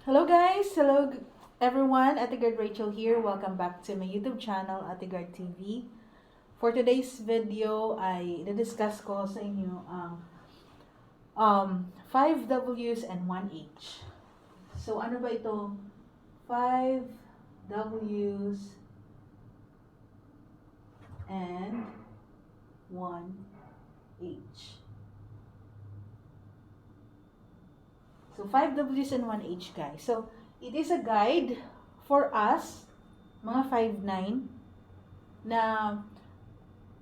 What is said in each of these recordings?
Hello guys! Hello everyone! Ate Guard Rachel here. Welcome back to my YouTube channel, Ate Guard TV. For today's video ay i-discuss ko sa inyo ang 5 W's and 1 H. So ano ba ito? 5 W's and 1 H. So 5 W's and 1 H guys. So it is a guide for us, mga 5'9", na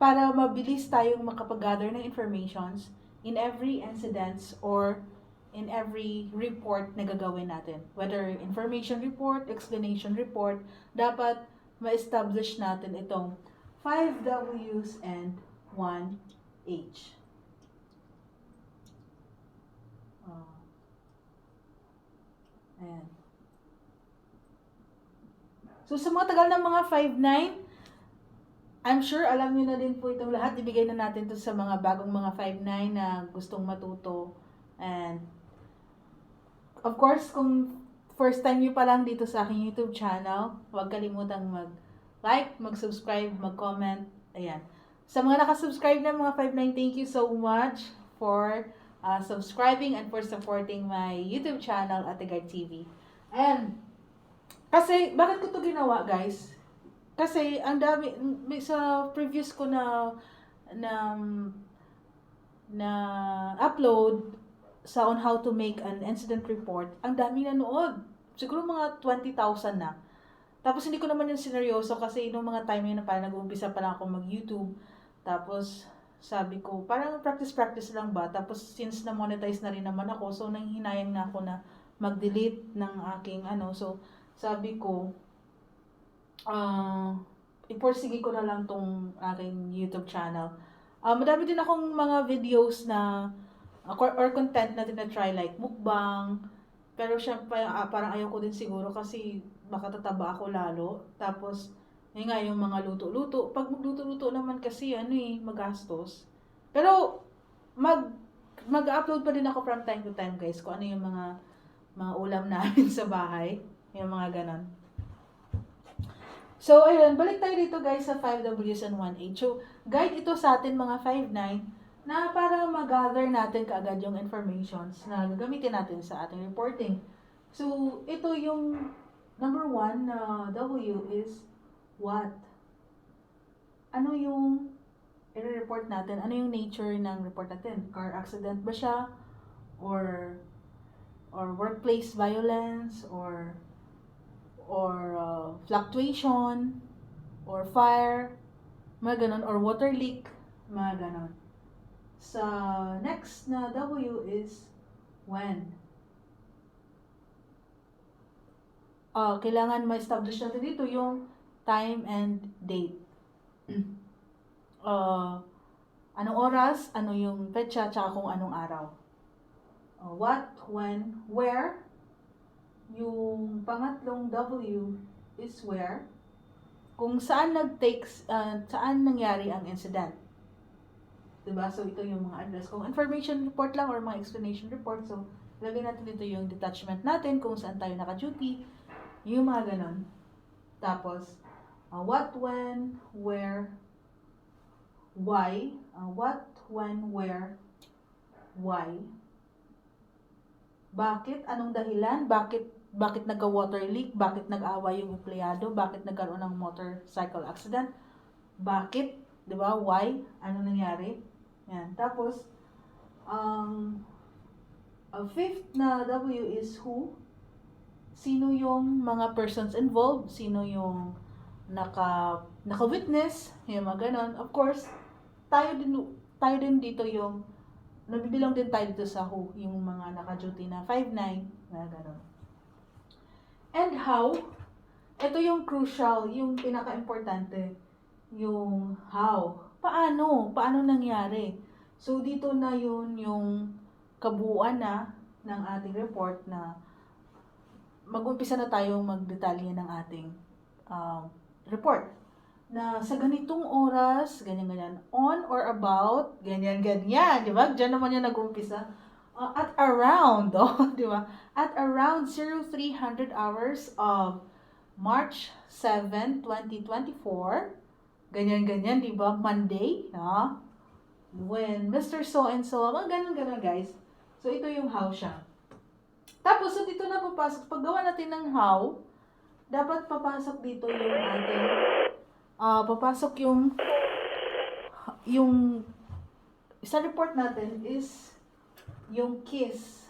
para mabilis tayong makapag-gather ng informations in every incidents or in every report na gagawin natin. Whether information report, explanation report, dapat ma-establish natin itong 5 W's and 1 H. Ayan. So, sa mga tagal ng mga 5'9", I'm sure alam nyo na din po itong lahat. Ibigay na natin to sa mga bagong mga 5'9" na gustong matuto. And, of course, kung first time nyo pa lang dito sa aking YouTube channel, huwag kalimutang mag-like, mag-subscribe, mag-comment. Ayan. Sa mga nakasubscribe na mga 5'9", thank you so much for subscribing and for supporting my YouTube channel, Ate Guard TV. And, kasi, bakit ko to ginawa, guys? Kasi, ang dami, sa previous ko na, na upload sa on how to make an incident report, ang dami nanood. Siguro mga 20,000 na. Tapos, hindi ko naman yung sineryoso kasi nung mga time yun na parang nag-uumpisa pa lang ako mag-YouTube. Tapos, sabi ko, parang practice lang ba? Tapos, since na-monetize na rin naman ako, so nanghihinayang na ako na mag-delete ng aking So, sabi ko, iporsige ko na lang tong aking YouTube channel. Madami din akong mga videos na or content na tinatry like mukbang. Pero syempre, parang ayaw ko din siguro kasi baka tataba ako lalo. Tapos, yun nga yung mga luto-luto. Pag magluto-luto naman kasi, magastos. Pero, mag-upload pa din ako from time to time guys kung ano yung mga ulam namin sa bahay. Yung mga ganon. So, ayun, balik tayo dito guys sa 5 W's and 1 H. So, guide ito sa atin mga 5'9" na para mag-gather natin kaagad yung informations na gagamitin natin sa ating reporting. So, ito yung number 1 na W is what? Ano yung i-report natin? Ano yung nature ng report natin? Car accident ba siya? Or workplace violence? Or fluctuation? Or fire? Mga ganon. Or water leak? Mga ganon. Sa next na W is when. Kailangan ma-establish natin dito yung time and date. Anong oras, ano yung petsa, tsaka kung anong araw. What, when, where. Yung pangatlong W is where. Kung saan saan nangyari ang incident. Diba? So, ito yung mga address. Kung information report lang or mga explanation report, so, lagay natin dito yung detachment natin, kung saan tayo naka-duty, yung mga ganon. Tapos, what, when, where, why. What, when, where, why. Bakit? Anong dahilan? Bakit nagka-water leak? Bakit nag-away yung empleyado? Bakit nagkaroon ng motorcycle accident? Bakit? Diba? Why? Ano nangyari? Yan. Tapos, fifth na W is who. Sino yung mga persons involved? Sino yung naka-witness? Yung mga ganon. Of course, tayo din dito yung nabibilang din tayo dito sa who, yung mga naka-duty na 5'9", na ganon. And how? Ito yung crucial, yung pinaka-importante. Yung how. Paano? Paano nangyari? So, dito na yun yung kabuuan na ng ating report na mag-umpisa na tayong magdetalye ng ating report. Na sa ganitong oras, ganyan-ganyan, on or about, ganyan-ganyan, di ba? Diyan naman yung nag-umpisa. at around, oh, di ba? At around 0300 hours of March 7, 2024, ganyan-ganyan, di ba? Monday, no? When Mr. So and so, mga ganun-ganun guys. So, ito yung how siya. Tapos, so dito na papasok, paggawa natin ng how, dapat papasok dito yung ating, papasok yung, sa report natin is, yung kiss.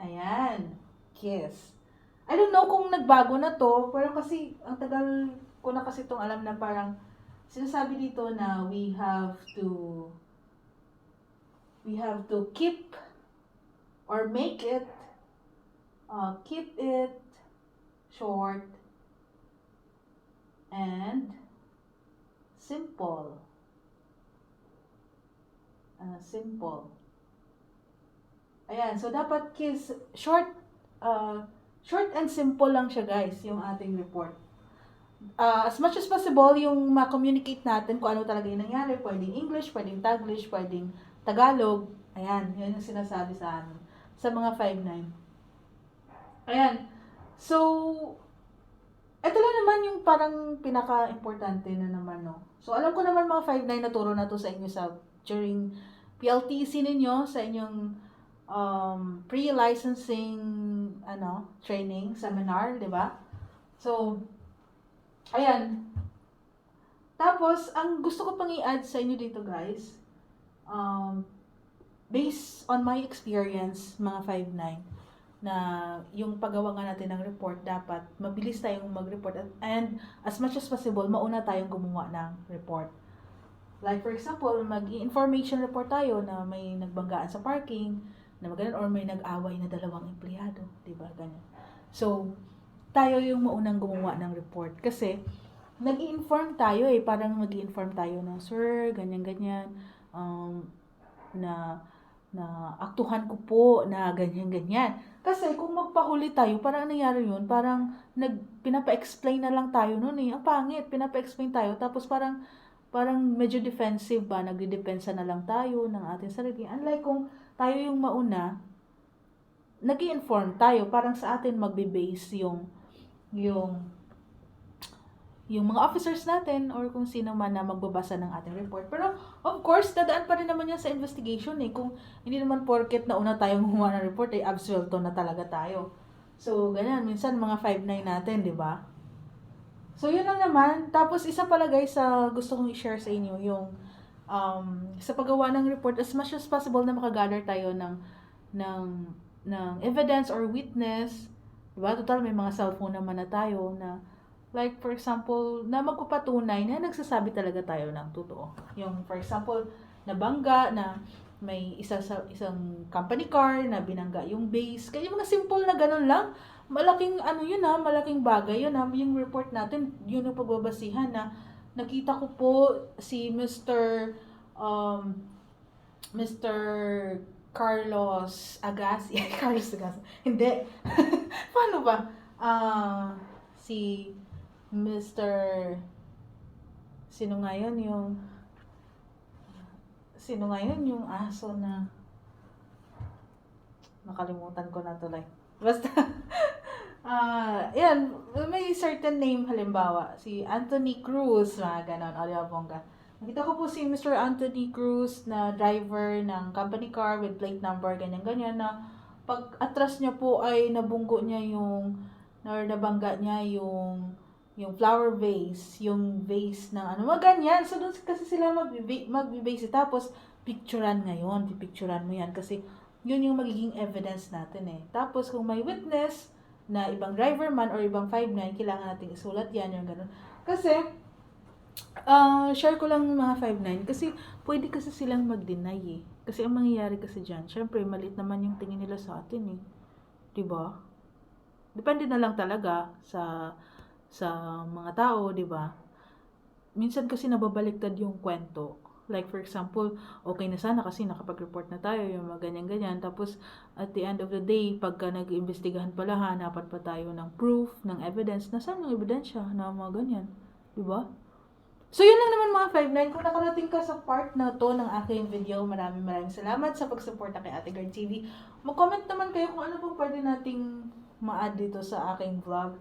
Ayan, kiss. I don't know kung nagbago na to, pero kasi, ang tagal ko na kasi itong alam na parang, sinasabi dito na we have to keep or make it, keep it short and simple. Simple. Ayan, so dapat kiss, short and simple lang siya guys, yung ating report. As much as possible, yung ma-communicate natin kung ano talaga yung nangyari, pwedeng English, pwedeng Taglish, pwedeng Tagalog. Ayan, yun yung sinasabi sa amin. Sa mga 5-9. Ayan. So, ito lang naman yung parang pinaka-importante na naman, no? So, alam ko naman mga 5-9 naturo na to sa inyo during PLTC ninyo, sa inyong pre-licensing training, seminar, di ba? So, ayan. Tapos, ang gusto ko pang i-add sa inyo dito, guys, based on my experience, mga 5-9, na yung paggawa nga natin ng report, dapat mabilis tayong mag-report and as much as possible, mauna tayong gumawa ng report. Like for example, mag-information report tayo na may nagbanggaan sa parking, na maganon, or may nag-away na dalawang empleyado, diba? Ganyan. So, tayo yung maunang gumawa ng report kasi nag-i-inform tayo parang mag-i-inform tayo na, sir, ganyan-ganyan, na aktuhan ko po na ganyan-ganyan. Kasi kung magpahuli tayo, parang nangyari yun, parang pinapa-explain na lang tayo nun eh. Ang pangit, pinapa-explain tayo, tapos parang medyo defensive ba, nagdidepensa na lang tayo ng ating sarili. Unlike kung tayo yung mauna, nag-i-inform tayo, parang sa atin magbe-base yung mga officers natin or kung sino man na magbabasa ng ating report. Pero, of course, dadaan pa rin naman yan sa investigation eh. Kung hindi naman porket na una tayong gumawa ng report, ay absuelto na talaga tayo. So, ganyan. Minsan, mga 5-9 natin, di ba? So, yun lang naman. Tapos, isa pala guys, gusto kong i-share sa inyo yung sa paggawa ng report, as much as possible na makagather tayo ng evidence or witness. Diba? Total, may mga cellphone naman na tayo na like, for example, na magpapatunay na nagsasabi talaga tayo ng totoo. Yung, for example, nabangga na may isang company car na binangga yung base. Kaya yung mga simple na ganun lang, malaking malaking bagay yun yung report natin, yun yung pagbabasihan na nakita ko po si Mr. Carlos Agassi. Carlos Agassi. Hindi. Paano ba? Si Mr. Sino ngayon yung aso na nakalimutan ko na tuloy. Basta yan, may certain name, halimbawa si Anthony Cruz, mga ganon, o diba, bongga. Nakita ko po si Mr. Anthony Cruz na driver ng company car with plate number, ganyan-ganyan, na pag atras niya po ay nabunggo niya nabangga niya yung flower vase, yung vase ng mga ganyan. So, doon kasi sila mag-base. Tapos, picturean ngayon. Pipicturean mo yan kasi yun yung magiging evidence natin eh. Tapos, kung may witness na ibang driver man or ibang 5-9, kailangan natin isulat yan, yung ganun. Kasi, share ko lang mga 5-9 kasi pwede kasi silang mag-deny eh. Kasi ang mangyayari kasi dyan, syempre, maliit naman yung tingin nila sa atin eh. Diba? Depende na lang talaga sa mga tao, 'di ba? Minsan kasi nababaliktad yung kwento. Like for example, okay na sana kasi nakapag-report na tayo, yung mga ganyan-ganyan. Tapos at the end of the day, pagka nag-iimbestigahan pala, hanapan pa tayo ng proof, ng evidence. Nasaan yung ebidensya na mga ganyan? 'Di ba? So, yun lang naman mga 5'9". Kung nakarating ka sa part na to ng aking video, maraming salamat sa pagsuporta kay Ate Guard TV. Mag-comment naman kayo kung ano po pwede nating ma-add dito sa aking vlog.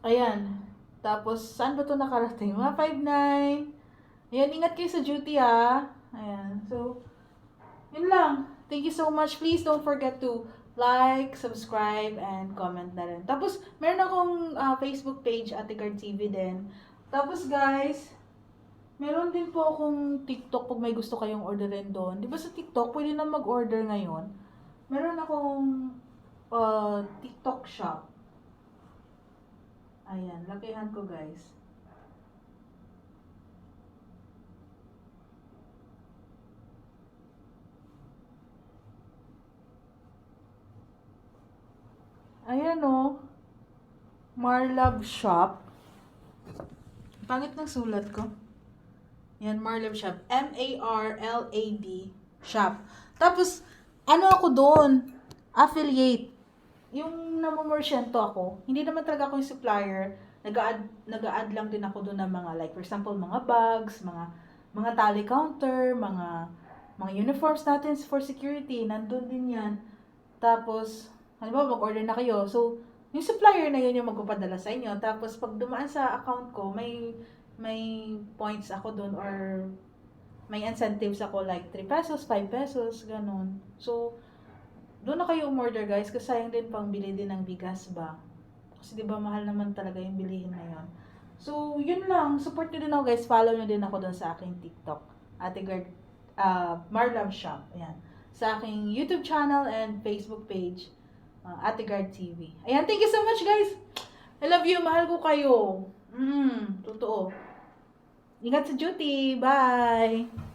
Ayan. Tapos, saan ba to nakarating? Mga 5'9". Ayan, ingat kayo sa duty Ayan. So, yun lang. Thank you so much. Please don't forget to like, subscribe, and comment na rin. Tapos, meron akong Facebook page, Ate Guard TV din. Tapos guys, meron din po akong TikTok pag may gusto kayong orderin doon. Di ba sa TikTok, pwede na mag-order ngayon. Meron akong TikTok shop. Ayan, lakihan ko guys. Ayan Marlab Shop. Pangit ng sulat ko. Yan, Marlab Shop. M-A-R-L-A-B Shop. Tapos, ano ako doon? Affiliate. Yung namomersyento ako, hindi naman talaga ako yung supplier. Nag-a-add lang din ako doon ng mga, like, for example, mga bags, mga tally counter, mga uniforms natin for security. Nandun din yan. Tapos, halimbawa, mag-order na kayo. So, yung supplier na yun yung magpapadala sa inyo. Tapos, pag dumaan sa account ko, may points ako doon or may incentives ako like 3 pesos, 5 pesos, ganun. So, doon na kayo umorder guys kasi sayang din pang bili din ng bigas ba. Kasi di ba mahal naman talaga yung bilihin na yun. So, yun lang. Support nyo din ako guys. Follow nyo din ako doon sa aking TikTok. Ate Guard, Marlab Shop. Ayan. Sa aking YouTube channel and Facebook page. Ate Guard TV. Ayan, thank you so much guys. I love you. Mahal ko kayo. Totoo. Ingat sa duty. Bye.